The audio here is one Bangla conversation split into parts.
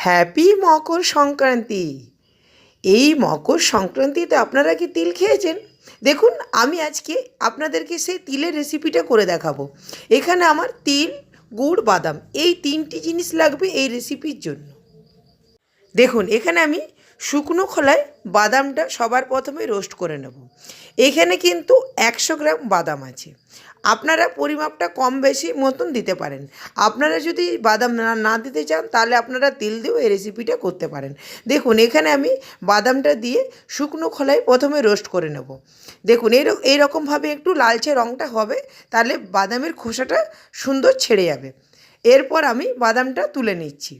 হ্যাপি মকর সংক্রান্তি। এই মকর সংক্রান্তিতে আপনারা কি তিল খেয়েছেন? দেখুন, আমি আজকে আপনাদেরকে সেই তিলের রেসিপিটা করে দেখাবো। এখানে আমার তিল, গুড়, বাদাম এই তিনটি জিনিস লাগবে এই রেসিপির জন্য। দেখুন, এখানে আমি শুকনো খোলায় বাদামটা সবার প্রথমে রোস্ট করে নেব। এখানে কিন্তু 100 গ্রাম বাদাম আছে। আপনারা পরিমাপটা কম বেশি মতন দিতে পারেন। আপনারা যদি বাদাম না দিতে চান তাহলে আপনারা তেল দিয়েও এই রেসিপিটা করতে পারেন। দেখুন, এখানে আমি বাদামটা দিয়ে শুকনো খোলায় প্রথমে রোস্ট করে নেব। দেখুন, এইরকমভাবে একটু লালচে রঙটা হবে, তাহলে বাদামের খোসাটা সুন্দর ছেড়ে যাবে। এরপর আমি বাদামটা তুলে নিচ্ছি।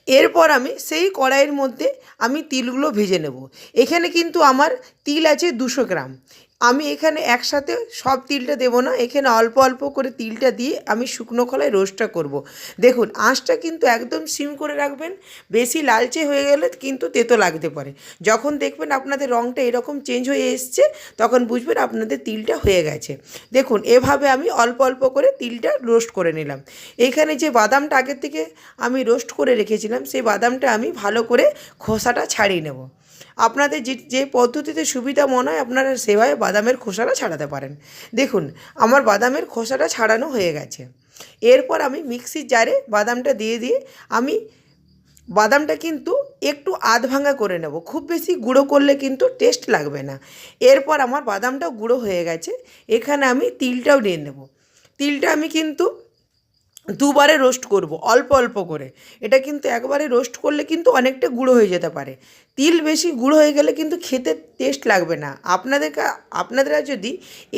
এরপর আমি সেই কড়াইয়ের মধ্যে আমি তিলগুলো ভেজে নেব। এখানে কিন্তু আমার তিল আছে 200 গ্রাম। আমি এখানে একসাথে সব তিলটা দেবো না, এখানে অল্প অল্প করে তিলটা দিয়ে আমি শুকনো খোলায় রোস্টটা করব। দেখুন, আঁচটা কিন্তু একদম সিম করে রাখবেন। বেশি লালচে হয়ে গেলে কিন্তু তেতো লাগতে পারে। যখন দেখবেন আপনাদের রঙটা এরকম চেঞ্জ হয়ে এসছে, তখন বুঝবেন আপনাদের তিলটা হয়ে গেছে। দেখুন, এভাবে আমি অল্প অল্প করে তিলটা রোস্ট করে নিলাম। এইখানে যে বাদামটা আগের থেকে আমি রোস্ট করে রেখেছিলাম, সেই বাদামটা আমি ভালো করে খোসাটা ছাড়িয়ে নেব। আপনাদের যে পদ্ধতিতে সুবিধা মনে হয় আপনারা সেভাবে বাদামের খোসাটা ছাড়াতে পারেন। দেখুন, আমার বাদামের খোসাটা ছাড়ানো হয়ে গেছে। এরপর আমি মিক্সির জারে বাদামটা দিয়ে আমি বাদামটা কিন্তু একটু আধ ভাঙা করে নেব। খুব বেশি গুঁড়ো করলে কিন্তু টেস্ট লাগবে না। এরপর আমার বাদামটাও গুঁড়ো হয়ে গেছে। এখানে আমি তিলটাও নিয়ে নেব। তিলটা আমি কিন্তু দুবারে রোস্ট করব, অল্প অল্প করে। এটা কিন্তু একবারে রোস্ট করলে কিন্তু অনেকটা গুঁড়ো হয়ে যেতে পারে। তিল বেশি গুঁড়ো হয়ে গেলে কিন্তু খেতে টেস্ট লাগবে না। আপনারা যদি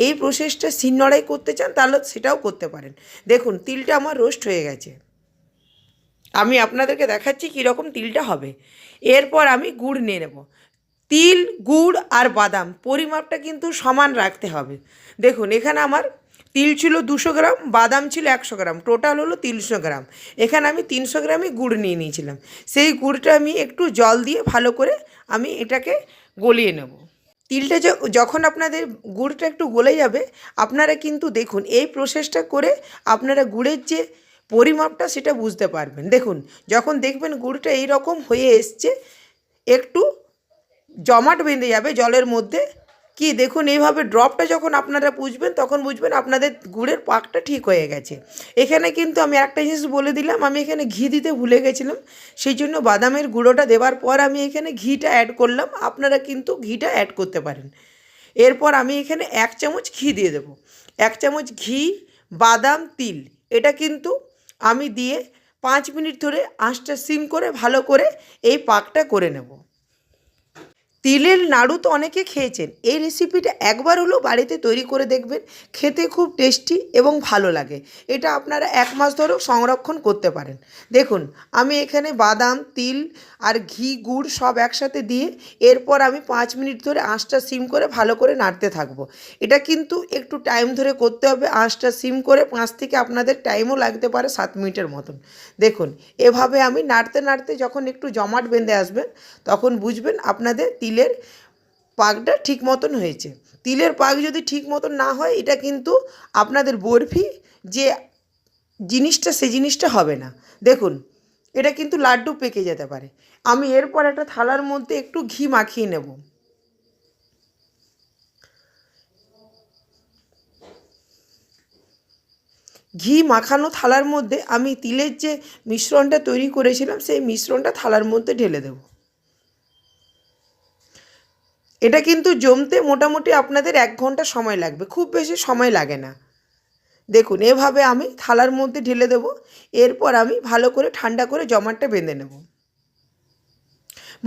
এই প্রসেসটা শিলনোড়ায় করতে চান তাহলে সেটাও করতে পারেন। দেখুন, তিলটা আমার রোস্ট হয়ে গেছে। আমি আপনাদেরকে দেখাচ্ছি কীরকম তিলটা হবে। এরপর আমি গুড় নিয়ে নেব। তিল, গুড় আর বাদাম পরিমাপটা কিন্তু সমান রাখতে হবে। দেখুন, এখানে আমার তিল ছিল 200 গ্রাম, বাদাম ছিল 100 গ্রাম, টোটাল হলো 300 গ্রাম। এখানে আমি 300 গ্রামই গুড় নিয়ে নিয়েছিলাম। সেই গুড়টা আমি একটু জল দিয়ে ভালো করে আমি এটাকে গলিয়ে নেব। তিলটা যখন আপনাদের গুড়টা একটু গলে যাবে, আপনারা কিন্তু দেখুন এই প্রসেসটা করে আপনারা গুড়ের যে পরিমাপটা সেটা বুঝতে পারবেন। দেখুন, যখন দেখবেন গুড়টা এইরকম হয়ে এসছে, একটু জমাট বেঁধে যাবে জলের মধ্যে, কি দেখুন এইভাবে ড্রপটা যখন আপনারা বুঝবেন তখন বুঝবেন আপনাদের গুড়ের পাকটা ঠিক হয়ে গেছে। এখানে কিন্তু আমি একটা জিনিস বলে দিলাম, আমি এখানে ঘি দিতে ভুলে গেছিলাম। সেই জন্য বাদামের গুঁড়োটা দেওয়ার পর আমি এখানে ঘিটা অ্যাড করলাম। আপনারা কিন্তু ঘিটা অ্যাড করতে পারেন। এরপর আমি এখানে 1 চামচ ঘি দিয়ে দেবো। 1 চামচ ঘি, বাদাম, তিল এটা কিন্তু আমি দিয়ে 5 মিনিট ধরে আঁচটা সিম করে ভালো করে এই পাকটা করে নেব। তিলের নাড়ু তো অনেকে খেয়েছেন, এই রেসিপিটা একবার হলেও বাড়িতে তৈরি করে দেখবেন। খেতে খুব টেস্টি এবং ভালো লাগে। এটা আপনারা 1 মাস ধরেও সংরক্ষণ করতে পারেন। দেখুন, আমি এখানে বাদাম, তিল আর ঘি, গুড় সব একসাথে দিয়ে এরপর আমি 5 মিনিট ধরে আঁচটা সিম করে ভালো করে নাড়তে থাকবো। এটা কিন্তু একটু টাইম ধরে করতে হবে। আঁচটা সিম করে 5 থেকে আপনাদের টাইমও লাগতে পারে 7 মিনিটের মতন। দেখুন, এভাবে আমি নাড়তে নাড়তে যখন একটু জমাট বেঁধে আসবেন তখন বুঝবেন আপনাদের তিলের পাকটা ঠিক মতন হয়েছে। তিলের পাক যদি ঠিক মতন না হয়, এটা কিন্তু আপনাদের বরফি যে জিনিসটা সেই জিনিসটা হবে না। দেখুন, এটা কিন্তু লাড্ডু পেকে যেতে পারে। আমি এরপর একটা থালার মধ্যে একটু ঘি মাখিয়ে নেব। ঘি মাখানো থালার মধ্যে আমি তিলের যে মিশ্রণটা তৈরি করেছিলাম সেই মিশ্রণটা থালার মধ্যে ঢেলে দেব। এটা কিন্তু জমতে মোটামুটি আপনাদের 1 ঘন্টা সময় লাগবে, খুব বেশি সময় লাগে না। দেখুন, এভাবে আমি থালার মধ্যে ঢেলে দেব। এরপর আমি ভালো করে ঠান্ডা করে জমাটটা বেঁধে নেব।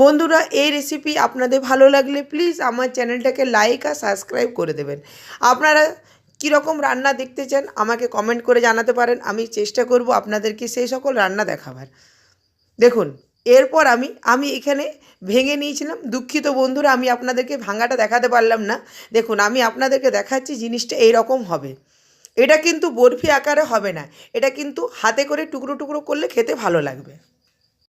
বন্ধুরা, এই রেসিপি আপনাদের ভালো লাগলে প্লিজ আমার চ্যানেলটাকে লাইক আর সাবস্ক্রাইব করে দেবেন। আপনারা কীরকম রান্না দেখতে চান আমাকে কমেন্ট করে জানাতে পারেন। আমি চেষ্টা করব আপনাদেরকে সেই সকল রান্না দেখাবার। দেখুন, এরপর আমি এখানে ভেঙে নিয়েছিলাম। দুঃখিত বন্ধুরা, আমি আপনাদেরকে ভাঙাটা দেখাতে পারলাম না। দেখুন, আমি আপনাদেরকে দেখাচ্ছি জিনিসটা এইরকম হবে। এটা কিন্তু বরফি আকারে হবে না, এটা কিন্তু হাতে করে টুকরো টুকরো করলে খেতে ভালো লাগবে।